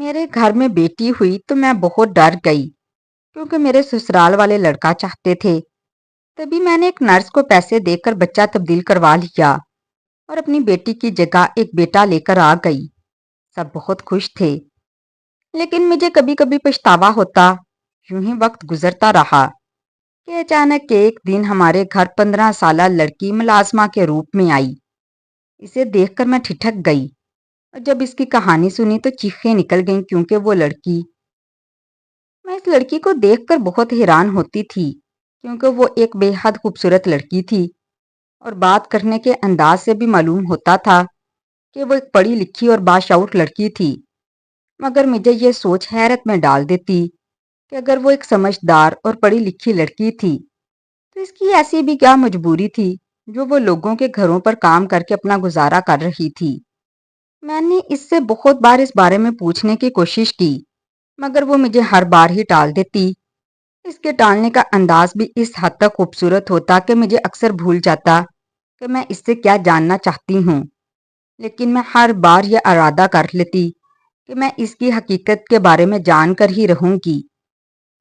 میرے گھر میں بیٹی ہوئی تو میں بہت ڈر گئی کیونکہ میرے سسرال والے لڑکا چاہتے تھے۔ تبھی میں نے ایک نرس کو پیسے دے کر بچہ تبدیل کروا لیا اور اپنی بیٹی کی جگہ ایک بیٹا لے کر آ گئی۔ سب بہت خوش تھے، لیکن مجھے کبھی کبھی پچھتاوا ہوتا۔ یوں ہی وقت گزرتا رہا کہ اچانک ایک دن ہمارے گھر 15 سالہ لڑکی ملازمہ کے روپ میں آئی۔ اسے دیکھ کر میں ٹھٹک گئی اور جب اس کی کہانی سنی تو چیخیں نکل گئیں کیونکہ وہ لڑکی، میں اس لڑکی کو دیکھ کر بہت حیران ہوتی تھی کیونکہ وہ ایک بے حد خوبصورت لڑکی تھی اور بات کرنے کے انداز سے بھی معلوم ہوتا تھا کہ وہ ایک پڑھی لکھی اور باشعور لڑکی تھی۔ مگر مجھے یہ سوچ حیرت میں ڈال دیتی کہ اگر وہ ایک سمجھدار اور پڑھی لکھی لڑکی تھی تو اس کی ایسی بھی کیا مجبوری تھی جو وہ لوگوں کے گھروں پر کام کر کے اپنا گزارا کر رہی تھی۔ میں نے اس سے بہت بار اس بارے میں پوچھنے کی کوشش کی مگر وہ مجھے ہر بار ہی ٹال دیتی۔ اس کے ٹالنے کا انداز بھی اس حد تک خوبصورت ہوتا کہ مجھے اکثر بھول جاتا کہ میں اس سے کیا جاننا چاہتی ہوں، لیکن میں ہر بار یہ ارادہ کر لیتی کہ میں اس کی حقیقت کے بارے میں جان کر ہی رہوں گی۔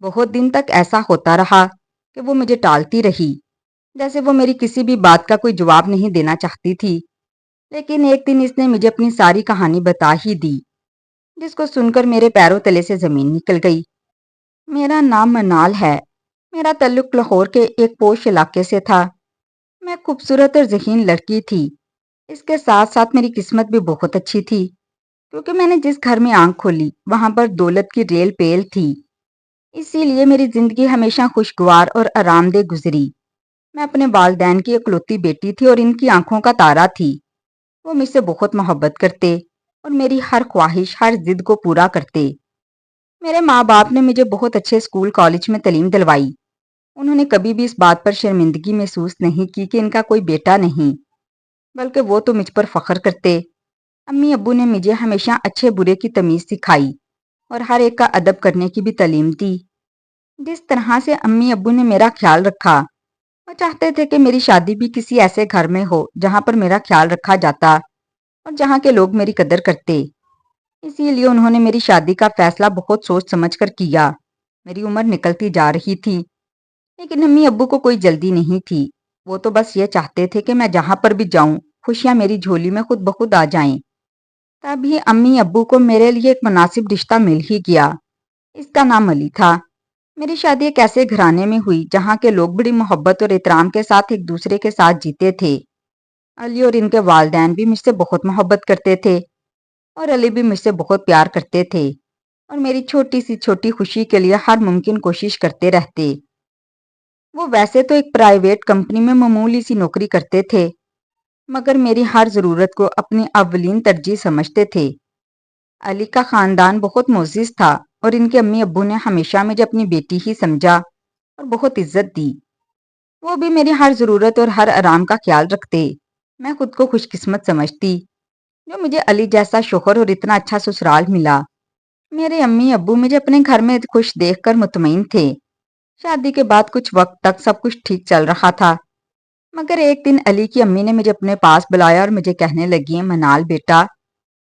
بہت دن تک ایسا ہوتا رہا کہ وہ مجھے ٹالتی رہی، جیسے وہ میری کسی بھی بات کا کوئی جواب نہیں دینا چاہتی تھی۔ لیکن ایک دن اس نے مجھے اپنی ساری کہانی بتا ہی دی، جس کو سن کر میرے پیروں تلے سے زمین نکل گئی۔ میرا نام منال ہے۔ میرا تعلق لاہور کے ایک پوش علاقے سے تھا۔ میں خوبصورت اور ذہین لڑکی تھی۔ اس کے ساتھ ساتھ میری قسمت بھی بہت اچھی تھی کیونکہ میں نے جس گھر میں آنکھ کھولی وہاں پر دولت کی ریل پیل تھی۔ اسی لیے میری زندگی ہمیشہ خوشگوار اور آرام دہ گزری۔ میں اپنے والدین کی اکلوتی بیٹی تھی اور ان کی آنکھوں کا تارا تھی۔ وہ مجھ سے بہت محبت کرتے اور میری ہر خواہش، ہر ضد کو پورا کرتے۔ میرے ماں باپ نے مجھے بہت اچھے اسکول کالج میں تعلیم دلوائی۔ انہوں نے کبھی بھی اس بات پر شرمندگی محسوس نہیں کی کہ ان کا کوئی بیٹا نہیں، بلکہ وہ تو مجھ پر فخر کرتے۔ امی ابو نے مجھے ہمیشہ اچھے برے کی تمیز سکھائی اور ہر ایک کا ادب کرنے کی بھی تعلیم دی۔ جس طرح سے امی ابو نے میرا خیال رکھا، وہ چاہتے تھے کہ میری شادی بھی کسی ایسے گھر میں ہو جہاں پر میرا خیال رکھا جاتا اور جہاں کے لوگ میری قدر کرتے۔ اسی لیے انہوں نے میری شادی کا فیصلہ بہت سوچ سمجھ کر کیا۔ میری عمر نکلتی جا رہی تھی، لیکن امی ابو کو کوئی جلدی نہیں تھی۔ وہ تو بس یہ چاہتے تھے کہ میں جہاں پر بھی جاؤں خوشیاں میری جھولی میں خود بخود آ جائیں۔ تب ہی امی ابو کو میرے لیے ایک مناسب رشتہ مل ہی گیا۔ اس کا نام علی تھا۔ میری شادی ایک ایسے گھرانے میں ہوئی جہاں کے لوگ بڑی محبت اور احترام کے ساتھ ایک دوسرے کے ساتھ جیتے تھے۔ علی اور ان کے والدین بھی مجھ سے بہت محبت کرتے تھے اور علی بھی مجھ سے بہت پیار کرتے تھے اور میری چھوٹی سی چھوٹی خوشی کے لیے ہر ممکن کوشش کرتے رہتے۔ وہ ویسے تو ایک پرائیویٹ کمپنی میں معمولی سی نوکری کرتے تھے، مگر میری ہر ضرورت کو اپنی اولین ترجیح سمجھتے تھے۔ علی کا خاندان بہت معزز تھا اور ان کے امی ابو نے ہمیشہ مجھے اپنی بیٹی ہی سمجھا اور بہت عزت دی۔ وہ بھی میری ہر ضرورت اور ہر آرام کا خیال رکھتے۔ میں خود کو خوش قسمت سمجھتی جو مجھے علی جیسا شوہر اور اتنا اچھا سسرال ملا۔ میرے امی ابو مجھے اپنے گھر میں خوش دیکھ کر مطمئن تھے۔ شادی کے بعد کچھ وقت تک سب کچھ ٹھیک چل رہا تھا، مگر ایک دن علی کی امی نے مجھے اپنے پاس بلایا اور مجھے کہنے لگی، منال بیٹا،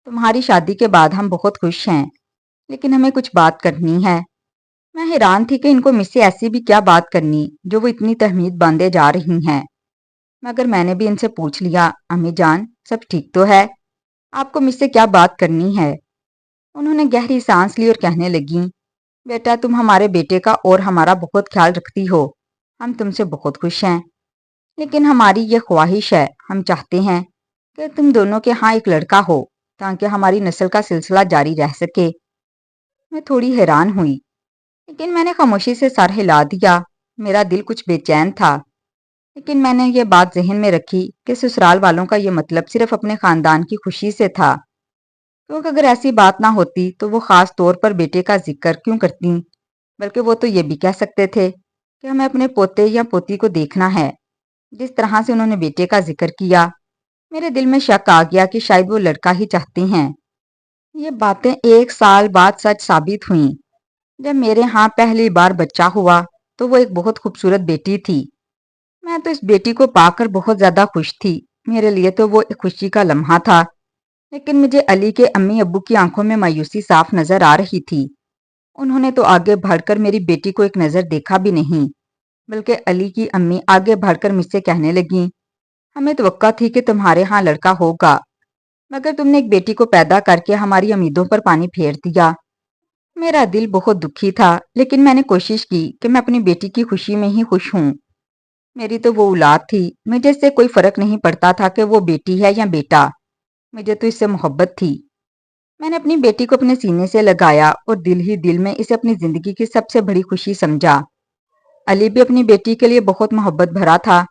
تمہاری شادی کے بعد ہم بہت خوش ہیں، لیکن ہمیں کچھ بات کرنی ہے۔ میں حیران تھی کہ ان کو مجھ سے ایسی بھی کیا بات کرنی جو وہ اتنی تہمید باندھے جا رہی ہیں، مگر میں نے بھی ان سے پوچھ لیا، امی جان سب ٹھیک تو ہے؟ آپ کو مجھ سے کیا بات کرنی ہے؟ انہوں نے گہری سانس لی اور کہنے لگیں، بیٹا تم ہمارے بیٹے کا اور ہمارا بہت خیال رکھتی ہو، ہم تم سے بہت خوش ہیں، لیکن ہماری یہ خواہش ہے، ہم چاہتے ہیں کہ تم دونوں کے ہاں ایک لڑکا ہو تاکہ ہماری نسل کا سلسلہ جاری رہ سکے۔ میں تھوڑی حیران ہوئی، لیکن میں نے خاموشی سے سر ہلا دیا۔ میرا دل کچھ بے چین تھا، لیکن میں نے یہ بات ذہن میں رکھی کہ سسرال والوں کا یہ مطلب صرف اپنے خاندان کی خوشی سے تھا، کیونکہ اگر ایسی بات نہ ہوتی تو وہ خاص طور پر بیٹے کا ذکر کیوں کرتی، بلکہ وہ تو یہ بھی کہہ سکتے تھے کہ ہمیں اپنے پوتے یا پوتی کو دیکھنا ہے۔ جس طرح سے انہوں نے بیٹے کا ذکر کیا، میرے دل میں شک آ گیا کہ شاید وہ لڑکا ہی چاہتی ہیں۔ یہ باتیں 1 سال بعد سچ ثابت ہوئیں۔ جب میرے ہاں پہلی بار بچہ ہوا تو وہ ایک بہت خوبصورت بیٹی تھی۔ میں تو اس بیٹی کو پا کر بہت زیادہ خوش تھی۔ میرے لیے تو وہ ایک خوشی کا لمحہ تھا، لیکن مجھے علی کے امی ابو کی آنکھوں میں مایوسی صاف نظر آ رہی تھی۔ انہوں نے تو آگے بڑھ کر میری بیٹی کو ایک نظر دیکھا بھی نہیں، بلکہ علی کی امی آگے بڑھ کر مجھ سے کہنے لگیں، ہمیں توقع تھی کہ تمہارے ہاں لڑکا ہوگا، مگر تم نے ایک بیٹی کو پیدا کر کے ہماری امیدوں پر پانی پھیر دیا۔ میرا دل بہت دکھی تھا، لیکن میں نے کوشش کی کہ میں اپنی بیٹی کی خوشی میں ہی خوش ہوں۔ میری تو وہ اولاد تھی، مجھے اس سے کوئی فرق نہیں پڑتا تھا کہ وہ بیٹی ہے یا بیٹا، مجھے تو اس سے محبت تھی۔ میں نے اپنی بیٹی کو اپنے سینے سے لگایا اور دل ہی دل میں اسے اپنی زندگی کی سب سے بڑی خوشی سمجھا۔ علی بھی اپنی بیٹی کے لیے بہت محبت بھرا تھا،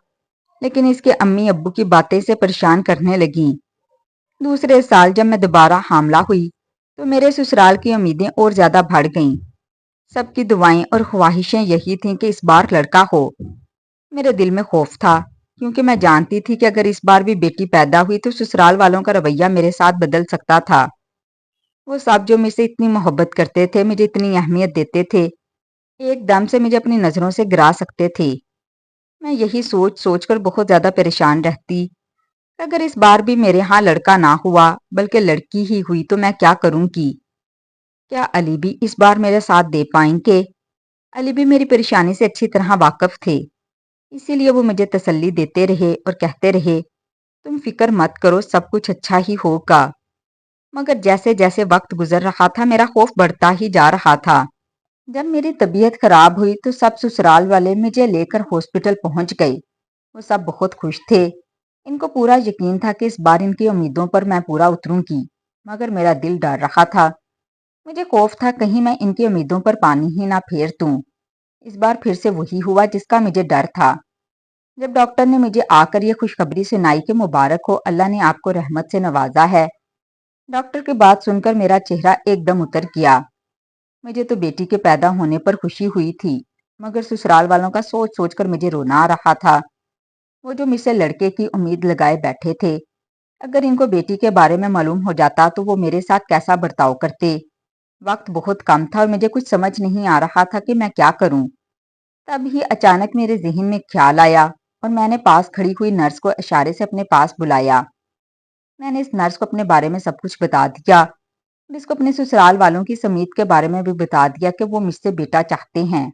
لیکن اس کے امی ابو کی باتیں اسے پریشان کرنے لگیں۔ دوسرے سال جب میں دوبارہ حاملہ ہوئی تو میرے سسرال کی امیدیں اور زیادہ بڑھ گئیں۔ سب کی دعائیں اور خواہشیں یہی تھیں کہ اس بار لڑکا ہو۔ میرے دل میں خوف تھا، کیونکہ میں جانتی تھی کہ اگر اس بار بھی بیٹی پیدا ہوئی تو سسرال والوں کا رویہ میرے ساتھ بدل سکتا تھا۔ وہ سب جو مجھ سے اتنی محبت کرتے تھے، مجھے اتنی اہمیت دیتے تھے، ایک دم سے مجھے اپنی نظروں سے گرا سکتے تھے۔ میں یہی سوچ سوچ کر بہت زیادہ پریشان رہتی۔ اگر اس بار بھی میرے ہاں لڑکا نہ ہوا بلکہ لڑکی ہی ہوئی تو میں کیا کروں گی؟ کیا علی بھی اس بار میرے ساتھ دے پائیں گے؟ علی بھی میری پریشانی سے اچھی طرح واقف تھے، اسی لیے وہ مجھے تسلی دیتے رہے اور کہتے رہے، تم فکر مت کرو، سب کچھ اچھا ہی ہوگا۔ مگر جیسے جیسے وقت گزر رہا تھا میرا خوف بڑھتا ہی جا رہا تھا۔ جب میری طبیعت خراب ہوئی تو سب سسرال والے مجھے لے کر ہاسپٹل پہنچ گئے۔ وہ سب بہت خوش تھے، ان کو پورا یقین تھا کہ اس بار ان کی امیدوں پر میں پورا اتروں گی، مگر میرا دل ڈر رہا تھا۔ مجھے خوف تھا کہیں میں ان کی امیدوں پر پانی ہی نہ پھیر دوں۔ اس بار پھر سے وہی ہوا جس کا مجھے ڈر تھا۔ جب ڈاکٹر نے مجھے آ کر یہ خوشخبری سنائی کہ مبارک ہو، اللہ نے آپ کو رحمت سے نوازا ہے، ڈاکٹر کی بات سن کر میرا چہرہ ایک دم اتر گیا۔ مجھے تو بیٹی کے پیدا ہونے پر خوشی ہوئی تھی، مگر سسرال والوں کا سوچ سوچ کر مجھے رونا آ رہا تھا۔ وہ جو مجھ سے لڑکے کی امید لگائے بیٹھے تھے، اگر ان کو بیٹی کے بارے میں معلوم ہو جاتا تو وہ میرے ساتھ کیسا برتاؤ کرتے۔ وقت بہت کم تھا اور مجھے کچھ سمجھ نہیں آ رہا تھا کہ میں کیا کروں۔ تب ہی اچانک میرے ذہن میں خیال آیا اور میں نے پاس کھڑی ہوئی نرس کو اشارے سے اپنے پاس بلایا۔ میں نے اس نرس کو اپنے بارے میں سب کچھ بتا دیا اور اس کو اپنے سسرال والوں کی سمیت کے بارے میں بھی بتا دیا کہ وہ مجھ سے بیٹا چاہتے ہیں،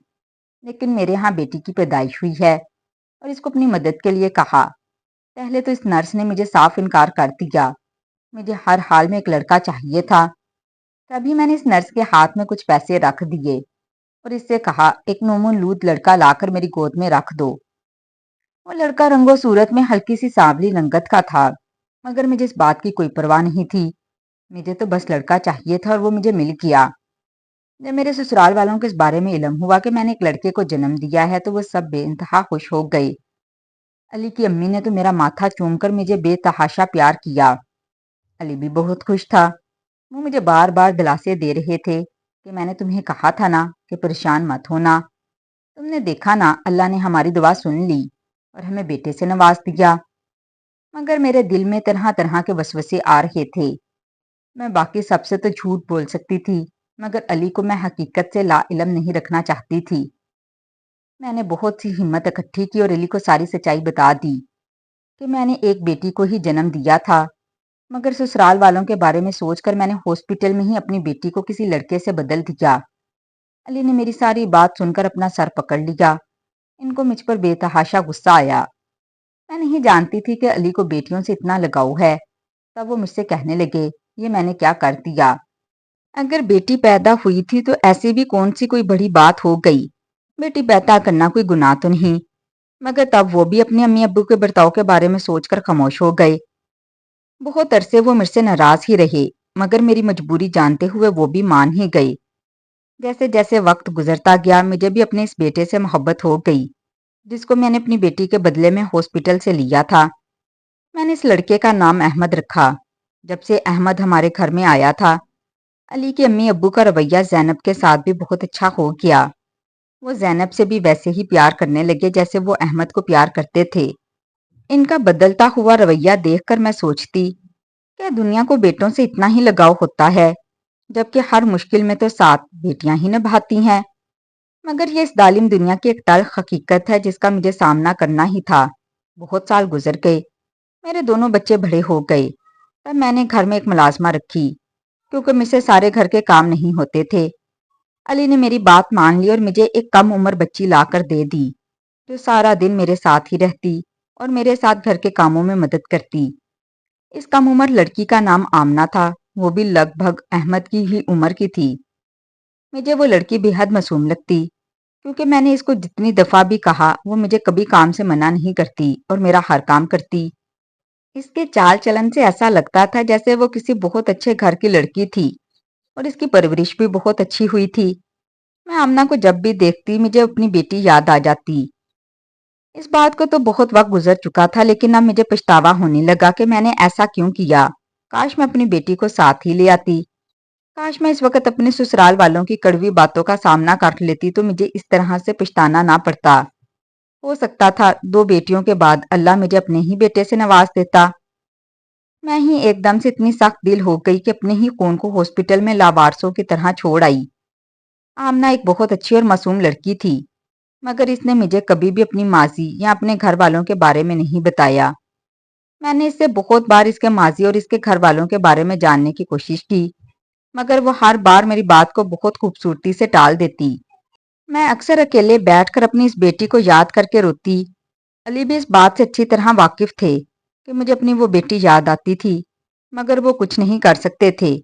لیکن میرے ہاں بیٹی کی پیدائش ہوئی ہے، اور اس کو اپنی مدد کے لیے کہا۔ پہلے تو اس نرس نے مجھے صاف انکار کر دیا، مجھے ہر حال میں ایک لڑکا چاہیے تھا۔ تبھی میں نے اس نرس کے ہاتھ میں کچھ پیسے رکھ دیے اور اس سے کہا، ایک نومولود لڑکا لا کر میری گود میں رکھ دو۔ وہ لڑکا رنگ و صورت میں ہلکی سی سانولی رنگت کا تھا، مگر مجھے اس بات کی کوئی پرواہ نہیں تھی۔ مجھے تو بس لڑکا چاہیے تھا اور وہ مجھے مل گیا۔ جب میرے سسرال والوں کو اس بارے میں علم ہوا کہ میں نے ایک لڑکے کو جنم دیا ہے تو وہ سب بے انتہا خوش ہو گئے۔ علی کی امی نے تو میرا ماتھا چوم کر مجھے بے تحاشا پیار کیا۔ علی بھی بہت خوش تھا، وہ مجھے بار بار دلاسے دے رہے تھے کہ میں نے تمہیں کہا تھا نا کہ پریشان مت ہونا، تم نے دیکھا نا اللہ نے ہماری دعا سن لی اور ہمیں بیٹے سے نواز دیا۔ مگر میرے دل میں طرح طرح کے وسوسے آ رہے تھے۔ میں باقی سب سے تو جھوٹ بول سکتی تھی، مگر علی کو میں حقیقت سے لا علم نہیں رکھنا چاہتی تھی۔ میں نے بہت سی ہمت اکٹھی کی اور علی کو ساری سچائی بتا دی کہ میں نے ایک بیٹی کو ہی جنم دیا تھا، مگر سسرال والوں کے بارے میں سوچ کر میں نے ہاسپٹل میں ہی اپنی بیٹی کو کسی لڑکے سے بدل دیا۔ علی نے میری ساری بات سن کر اپنا سر پکڑ لیا، ان کو مجھ پر بے تحاشا غصہ آیا۔ میں نہیں جانتی تھی کہ علی کو بیٹیوں سے اتنا لگاؤ ہے۔ تب وہ مجھ سے کہنے لگے، یہ میں نے کیا کر دیا؟ اگر بیٹی پیدا ہوئی تھی تو ایسی بھی کون سی کوئی بڑی بات ہو گئی؟ بیٹی پیدا کرنا کوئی گناہ تو نہیں۔ مگر تب وہ بھی اپنے امی ابو کے برتاؤ کے بارے میں سوچ کر خاموش ہو گئے۔ بہت عرصے وہ مجھ سے ناراض ہی رہے، مگر میری مجبوری جانتے ہوئے وہ بھی مان ہی گئی۔ جیسے جیسے وقت گزرتا گیا مجھے بھی اپنے اس بیٹے سے محبت ہو گئی، جس کو میں نے اپنی بیٹی کے بدلے میں ہاسپٹل سے لیا تھا۔ میں نے اس لڑکے کا نام احمد رکھا۔ جب سے احمد ہمارے گھر میں آیا تھا، علی کے امی ابو کا رویہ زینب کے ساتھ بھی بہت اچھا ہو گیا۔ وہ زینب سے بھی ویسے ہی پیار کرنے لگے جیسے وہ احمد کو پیار کرتے تھے۔ ان کا بدلتا ہوا رویہ دیکھ کر میں سوچتی کہ دنیا کو بیٹوں سے اتنا ہی لگاؤ ہوتا ہے، جبکہ ہر مشکل میں تو ساتھ بیٹیاں ہی نبھاتی ہیں۔ مگر یہ اس ظالم دنیا کی ایک تلخ حقیقت ہے جس کا مجھے سامنا کرنا ہی تھا۔ بہت سال گزر گئے، میرے دونوں بچے بڑے ہو گئے۔ تب میں نے گھر میں ایک ملازمہ رکھی کیونکہ مجھ سے سارے گھر کے کام نہیں ہوتے تھے۔ علی نے میری بات مان لی اور مجھے ایک کم عمر بچی لا کر دے دی جو سارا دن میرے ساتھ ہی رہتی اور میرے ساتھ گھر کے کاموں میں مدد کرتی۔ اس کم عمر لڑکی کا نام آمنہ تھا، وہ بھی لگ بھگ احمد کی ہی عمر کی تھی۔ مجھے وہ لڑکی بے حد معصوم لگتی کیونکہ میں نے اس کو جتنی دفعہ بھی کہا وہ مجھے کبھی کام سے منع نہیں کرتی اور میرا ہر کام کرتی۔ اس کے چال چلن سے ایسا لگتا تھا جیسے وہ کسی بہت اچھے گھر کی لڑکی تھی اور اس کی پرورش بھی بہت اچھی ہوئی تھی۔ میں آمنہ کو جب بھی دیکھتی مجھے اپنی بیٹی یاد آ جاتی۔ اس بات کو تو بہت وقت گزر چکا تھا لیکن اب مجھے پچھتاوا ہونے لگا کہ میں نے ایسا کیوں کیا۔ کاش میں اپنی بیٹی کو ساتھ ہی لے آتی۔ کاش میں اس وقت اپنے سسرال والوں کی کڑوی باتوں کا سامنا کر لیتی تو مجھے اس طرح سے پچھتانا نہ پڑتا۔ ہو سکتا تھا 2 بیٹیوں کے بعد اللہ مجھے اپنے ہی بیٹے سے نواز دیتا۔ میں ہی ایک دم سے اتنی سخت دل ہو گئی کہ اپنے ہی خون کو ہاسپٹل میں لاوارثوں کی طرح چھوڑ آئی۔ آمنہ ایک بہت اچھی اور معصوم لڑکی تھی مگر اس نے مجھے کبھی بھی اپنی ماضی یا اپنے گھر والوں کے بارے میں نہیں بتایا۔ میں نے اس سے بہت بار اس کے ماضی اور اس کے گھر والوں کے بارے میں جاننے کی کوشش کی مگر وہ ہر بار میری بات کو بہت خوبصورتی سے ٹال دیتی۔ میں اکثر اکیلے بیٹھ کر اپنی اس بیٹی کو یاد کر کے روتی۔ علی بھی اس بات سے اچھی طرح واقف تھے کہ مجھے اپنی وہ بیٹی یاد آتی تھی مگر وہ کچھ نہیں کر سکتے تھے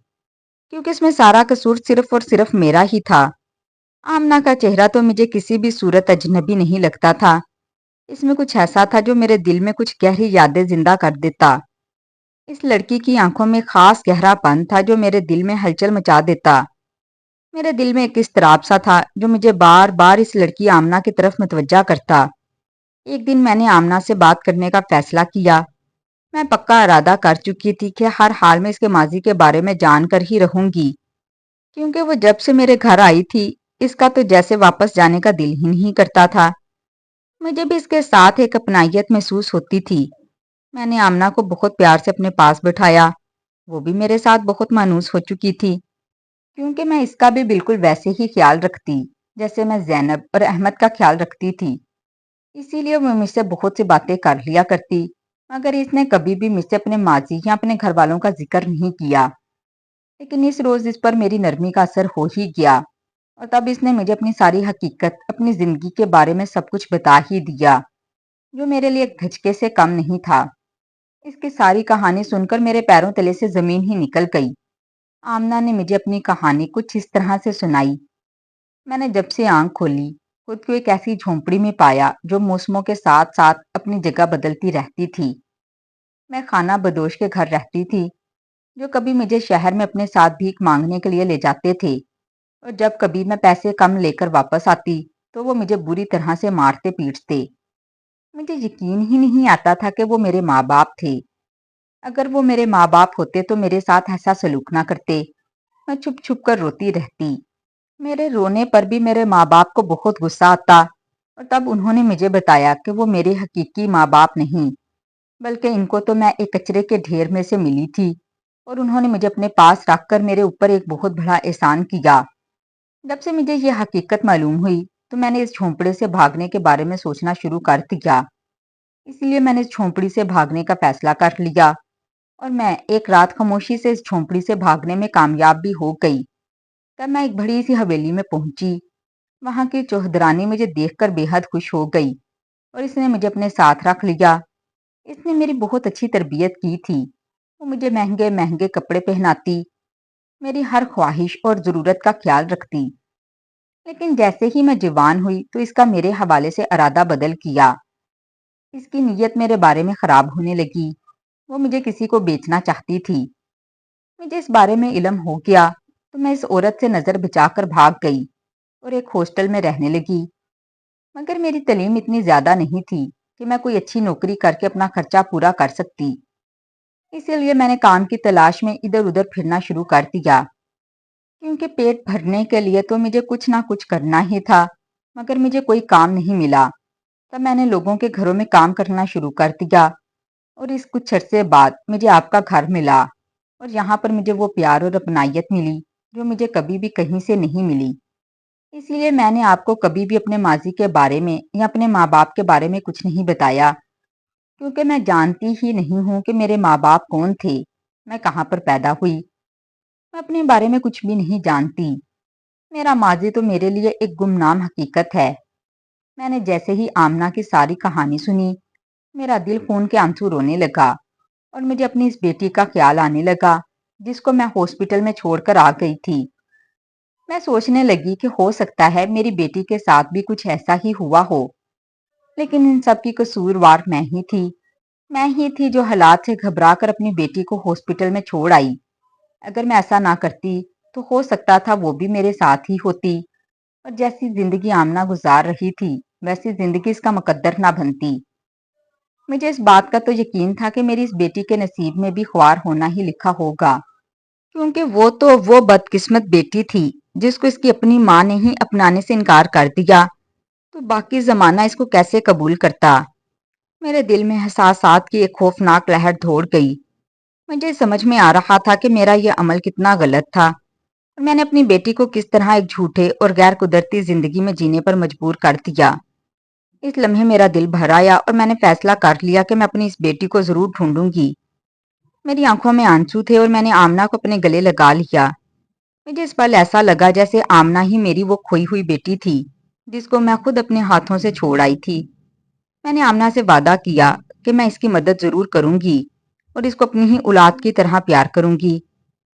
کیونکہ اس میں سارا قصور صرف اور صرف میرا ہی تھا۔ آمنہ کا چہرہ تو مجھے کسی بھی صورت اجنبی نہیں لگتا تھا۔ اس میں کچھ ایسا تھا جو میرے دل میں کچھ گہری یادیں زندہ کر دیتا۔ اس لڑکی کی آنکھوں میں خاص گہرا پن تھا جو میرے دل میں ہلچل مچا دیتا۔ میرے دل میں ایک اضطراب سا تھا جو مجھے بار بار اس لڑکی آمنہ کی طرف متوجہ کرتا۔ ایک دن میں نے آمنہ سے بات کرنے کا فیصلہ کیا۔ میں پکا ارادہ کر چکی تھی کہ ہر حال میں اس کے ماضی کے بارے میں جان کر ہی رہوں گی کیونکہ وہ جب سے میرے گھر آئی تھی اس کا تو جیسے واپس جانے کا دل ہی نہیں کرتا تھا۔ مجھے بھی اس کے ساتھ ایک اپنائیت محسوس ہوتی تھی۔ میں نے آمنہ کو بہت پیار سے اپنے پاس بٹھایا۔ وہ بھی میرے ساتھ بہت مانوس ہو چکی تھی کیونکہ میں اس کا بھی بالکل ویسے ہی خیال رکھتی جیسے میں زینب اور احمد کا خیال رکھتی تھی۔ اسی لیے وہ مجھ سے بہت سی باتیں کر لیا کرتی مگر اس نے کبھی بھی مجھ سے اپنے ماضی یا اپنے گھر والوں کا ذکر نہیں کیا۔ لیکن اس روز اس پر میری نرمی کا اثر ہو ہی گیا اور تب اس نے مجھے اپنی ساری حقیقت اپنی زندگی کے بارے میں سب کچھ بتا ہی دیا جو میرے لیے ایک دھچکے سے کم نہیں تھا۔ اس کی ساری کہانی سن کر میرے پیروں تلے سے زمین ہی نکل گئی۔ آمنہ نے مجھے اپنی کہانی کچھ اس طرح سے سنائی۔ میں نے جب سے آنکھ کھولی خود کو ایک ایسی جھونپڑی میں پایا جو موسموں کے ساتھ ساتھ اپنی جگہ بدلتی رہتی تھی۔ میں خانہ بدوش کے گھر رہتی تھی جو کبھی مجھے شہر میں اپنے ساتھ بھیک مانگنے کے لیے لے جاتے تھے اور جب کبھی میں پیسے کم لے کر واپس آتی تو وہ مجھے بری طرح سے مارتے پیٹتے۔ مجھے یقین ہی نہیں آتا تھا کہ وہ میرے ماں باپ تھے۔ اگر وہ میرے ماں باپ ہوتے تو میرے ساتھ ایسا سلوک نہ کرتے۔ میں چھپ چھپ کر روتی رہتی۔ میرے رونے پر بھی میرے ماں باپ کو بہت غصہ آتا اور تب انہوں نے مجھے بتایا کہ وہ میرے حقیقی ماں باپ نہیں بلکہ ان کو تو میں ایک کچرے کے ڈھیر میں سے ملی تھی اور انہوں نے مجھے اپنے پاس رکھ کر میرے اوپر ایک بہت بڑا احسان کیا۔ جب سے مجھے یہ حقیقت معلوم ہوئی تو میں نے اس جھونپڑے سے بھاگنے کے بارے میں سوچنا شروع کر دیا۔ اس لیے میں نے اس جھونپڑی سے بھاگنے کا فیصلہ کر لیا اور میں ایک رات خاموشی سے اس جھونپڑی سے بھاگنے میں کامیاب بھی ہو گئی۔ تب میں ایک بڑی سی حویلی میں پہنچی۔ وہاں کی چوہدرانی مجھے دیکھ کر بے حد خوش ہو گئی اور اس نے مجھے اپنے ساتھ رکھ لیا۔ اس نے میری بہت اچھی تربیت کی تھی۔ وہ مجھے مہنگے مہنگے کپڑے پہناتی، میری ہر خواہش اور ضرورت کا خیال رکھتی۔ لیکن جیسے ہی میں جوان ہوئی تو اس کا میرے حوالے سے ارادہ بدل کیا۔ اس کی نیت میرے بارے میں خراب ہونے لگی۔ وہ مجھے کسی کو بیچنا چاہتی تھی۔ مجھے اس بارے میں علم ہو گیا تو میں اس عورت سے نظر بچا کر بھاگ گئی اور ایک ہاسٹل میں رہنے لگی۔ مگر میری تعلیم اتنی زیادہ نہیں تھی کہ میں کوئی اچھی نوکری کر کے اپنا خرچہ پورا کر سکتی۔ اسی لیے میں نے کام کی تلاش میں ادھر ادھر پھرنا شروع کر دیا کیونکہ پیٹ بھرنے کے لیے تو مجھے کچھ نہ کچھ کرنا ہی تھا مگر مجھے کوئی کام نہیں ملا۔ تب میں نے لوگوں کے گھروں میں کام کرنا شروع کر دیا اور اس کچھ عرصے بعد مجھے آپ کا گھر ملا اور یہاں پر مجھے وہ پیار اور اپنائیت ملی جو مجھے کبھی بھی کہیں سے نہیں ملی۔ اسی لیے میں نے آپ کو کبھی بھی اپنے ماضی کے بارے میں یا اپنے ماں باپ کے بارے میں کچھ نہیں بتایا کیونکہ میں جانتی ہی نہیں ہوں کہ میرے ماں باپ کون تھے۔ میں کہاں پر پیدا ہوئی؟ میں اپنے بارے میں کچھ بھی نہیں جانتی۔ میرا ماضی تو میرے لیے ایک گمنام حقیقت ہے۔ میں نے جیسے ہی آمنہ کی ساری کہانی سنی، میرا دل خون کے آنسو رونے لگا اور مجھے اپنی اس بیٹی کا خیال آنے لگا جس کو میں ہاسپٹل میں چھوڑ کر آ گئی تھی۔ میں سوچنے لگی کہ ہو سکتا ہے میری بیٹی کے ساتھ بھی کچھ ایسا ہی ہوا ہو، لیکن ان سب کی قصوروار میں ہی تھی جو حالات سے گھبرا کر اپنی بیٹی کو ہاسپٹل میں چھوڑ آئی۔ اگر میں ایسا نہ کرتی تو ہو سکتا تھا وہ بھی میرے ساتھ ہی ہوتی اور جیسی زندگی آمنہ گزار رہی تھی ویسی زندگی اس کا مقدر نہ بنتی۔ مجھے اس بات کا تو یقین تھا کہ میری اس بیٹی کے نصیب میں بھی خوار ہونا ہی لکھا ہوگا، کیونکہ وہ بدقسمت بیٹی تھی جس کو اس کی اپنی ماں نے ہی اپنانے سے انکار کر دیا، تو باقی زمانہ اس کو کیسے قبول کرتا؟ میرے دل میں احساسات کی ایک خوفناک لہر دوڑ گئی۔ مجھے سمجھ میں آ رہا تھا کہ میرا یہ عمل کتنا غلط تھا اور میں نے اپنی بیٹی کو کس طرح ایک جھوٹے اور غیر قدرتی زندگی میں جینے پر مجبور کر دیا۔ اس لمحے میرا دل بھر آیا اور میں نے فیصلہ کر لیا کہ میں اپنی اس بیٹی کو ضرور ڈھونڈوں گی۔ میری آنکھوں میں آنسو تھے اور میں نے آمنہ کو اپنے گلے لگا لیا۔ مجھے اس پل ایسا لگا جیسے آمنہ ہی میری وہ کھوئی ہوئی بیٹی تھی جس کو میں خود اپنے ہاتھوں سے چھوڑ آئی تھی۔ میں نے آمنہ سے وعدہ کیا کہ میں اس کی مدد ضرور کروں گی اور اس کو اپنی ہی اولاد کی طرح پیار کروں گی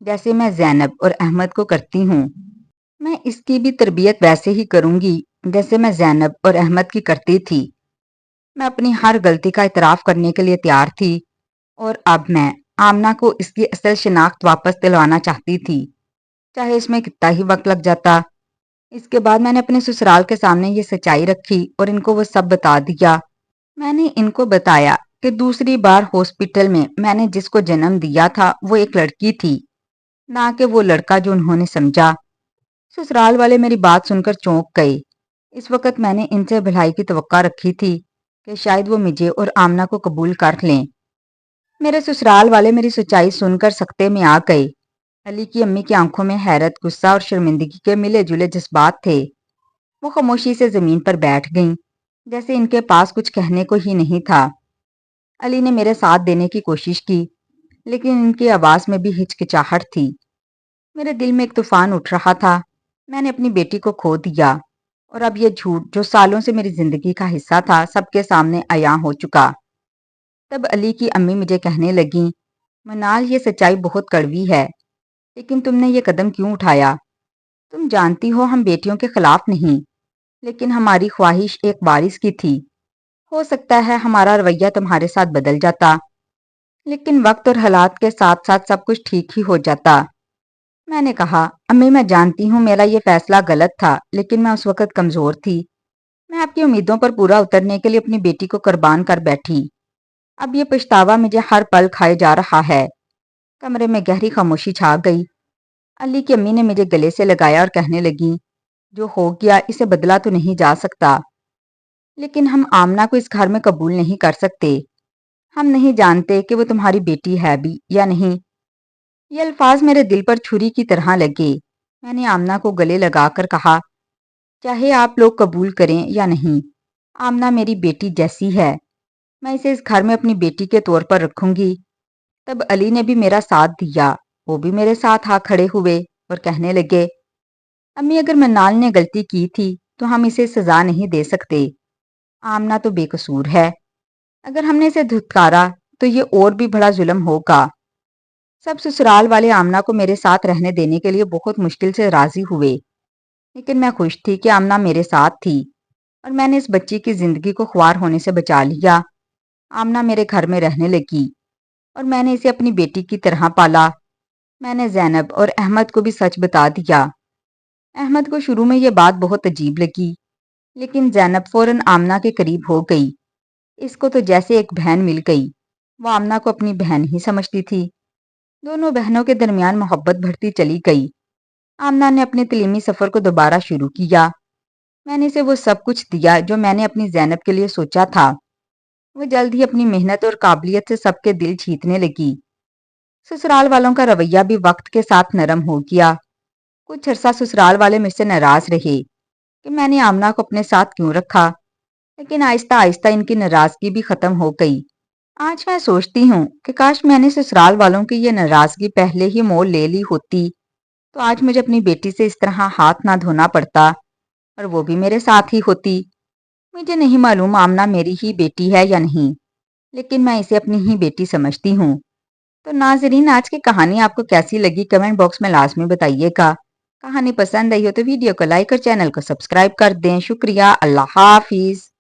جیسے میں زینب اور احمد کو کرتی ہوں۔ میں اس کی بھی تربیت ویسے ہی کروں گی جیسے میں زینب اور احمد کی کرتی تھی۔ میں اپنی ہر غلطی کا اعتراف کرنے کے لیے تیار تھی اور اب میں آمنہ کو اس کی اصل شناخت واپس دلوانا چاہتی تھی، چاہے اس میں کتنا ہی وقت لگ جاتا۔ اس کے بعد میں نے اپنے سسرال کے سامنے یہ سچائی رکھی اور ان کو وہ سب بتا دیا۔ میں نے ان کو بتایا کہ دوسری بار ہاسپٹل میں نے جس کو جنم دیا تھا وہ ایک لڑکی تھی، نہ کہ وہ لڑکا جو انہوں نے سمجھا۔ سسرال والے میری بات سن کر چونک گئے۔ اس وقت میں نے ان سے بھلائی کی توقع رکھی تھی کہ شاید وہ مجھے اور آمنہ کو قبول کر لیں۔ میرے سسرال والے میری سچائی سن کر سکتے میں آ گئے۔ علی کی امی کی آنکھوں میں حیرت، غصہ اور شرمندگی کے ملے جلے جذبات تھے۔ وہ خاموشی سے زمین پر بیٹھ گئیں جیسے ان کے پاس کچھ کہنے کو ہی نہیں تھا۔ علی نے میرے ساتھ دینے کی کوشش کی لیکن ان کی آواز میں بھی ہچکچاہٹ تھی۔ میرے دل میں ایک طوفان اٹھ رہا تھا۔ میں نے اپنی بیٹی کو کھو دیا اور اب یہ جھوٹ جو سالوں سے میری زندگی کا حصہ تھا سب کے سامنے عیاں ہو چکا۔ تب علی کی امی مجھے کہنے لگیں، منال، یہ سچائی بہت کڑوی ہے، لیکن تم نے یہ قدم کیوں اٹھایا؟ تم جانتی ہو ہم بیٹیوں کے خلاف نہیں، لیکن ہماری خواہش ایک وارث کی تھی۔ ہو سکتا ہے ہمارا رویہ تمہارے ساتھ بدل جاتا، لیکن وقت اور حالات کے ساتھ ساتھ سب کچھ ٹھیک ہی ہو جاتا۔ میں نے کہا، امی میں جانتی ہوں میرا یہ فیصلہ غلط تھا، لیکن میں اس وقت کمزور تھی۔ میں آپ کی امیدوں پر پورا اترنے کے لیے اپنی بیٹی کو قربان کر بیٹھی۔ اب یہ پچھتاوا مجھے ہر پل کھائے جا رہا ہے۔ کمرے میں گہری خاموشی چھا گئی۔ علی کی امی نے مجھے گلے سے لگایا اور کہنے لگیں، جو ہو گیا اسے بدلا تو نہیں جا سکتا، لیکن ہم آمنہ کو اس گھر میں قبول نہیں کر سکتے۔ ہم نہیں جانتے کہ وہ تمہاری بیٹی ہے بھی یا نہیں۔ یہ الفاظ میرے دل پر چھری کی طرح لگے۔ میں نے آمنہ کو گلے لگا کر کہا، چاہے آپ لوگ قبول کریں یا نہیں، آمنہ میری بیٹی جیسی ہے۔ میں اسے اس گھر میں اپنی بیٹی کے طور پر رکھوں گی۔ تب علی نے بھی میرا ساتھ دیا۔ وہ بھی میرے ساتھ آ کھڑے ہوئے اور کہنے لگے، امی اگر منال نے غلطی کی تھی تو ہم اسے سزا نہیں دے سکتے۔ آمنہ تو بے قصور ہے۔ اگر ہم نے اسے دھتکارا تو یہ اور بھی بڑا ظلم ہوگا۔ سب سسرال والے آمنہ کو میرے ساتھ رہنے دینے کے لیے بہت مشکل سے راضی ہوئے، لیکن میں خوش تھی کہ آمنہ میرے ساتھ تھی اور میں نے اس بچی کی زندگی کو خوار ہونے سے بچا لیا۔ آمنہ میرے گھر میں رہنے لگی اور میں نے اسے اپنی بیٹی کی طرح پالا۔ میں نے زینب اور احمد کو بھی سچ بتا دیا۔ احمد کو شروع میں یہ بات بہت عجیب لگی، لیکن زینب فوراً آمنہ کے قریب ہو گئی۔ اس کو تو جیسے ایک بہن مل گئی۔ وہ آمنہ کو اپنی بہن ہی سمجھتی تھی۔ دونوں بہنوں کے درمیان محبت بڑھتی چلی گئی۔ آمنہ نے اپنے تعلیمی سفر کو دوبارہ شروع کیا۔ میں نے اسے وہ سب کچھ دیا جو میں نے اپنی زینب کے لیے سوچا تھا۔ وہ جلد ہی اپنی محنت اور قابلیت سے سب کے دل جیتنے لگی۔ سسرال والوں کا رویہ بھی وقت کے ساتھ نرم ہو گیا۔ کچھ عرصہ سسرال والے مجھ سے ناراض رہے کہ میں نے آمنہ کو اپنے ساتھ کیوں رکھا، لیکن آہستہ آہستہ ان کی ناراضگی بھی ختم ہو گئی۔ آج میں سوچتی ہوں کہ کاش میں نے سسرال والوں کی یہ ناراضگی پہلے ہی مول لے لی ہوتی تو آج مجھے اپنی بیٹی سے اس طرح ہاتھ نہ دھونا پڑتا اور وہ بھی میرے ساتھ ہی ہوتی۔ مجھے نہیں معلوم آمنہ میری ہی بیٹی ہے یا نہیں، لیکن میں اسے اپنی ہی بیٹی سمجھتی ہوں۔ تو ناظرین، آج کی کہانی آپ کو کیسی لگی کمنٹ باکس میں لازمی بتائیے گا۔ کہانی پسند آئی ہو تو ویڈیو کو لائک اور چینل کو سبسکرائب کر دیں۔ شکریہ، اللہ حافظ۔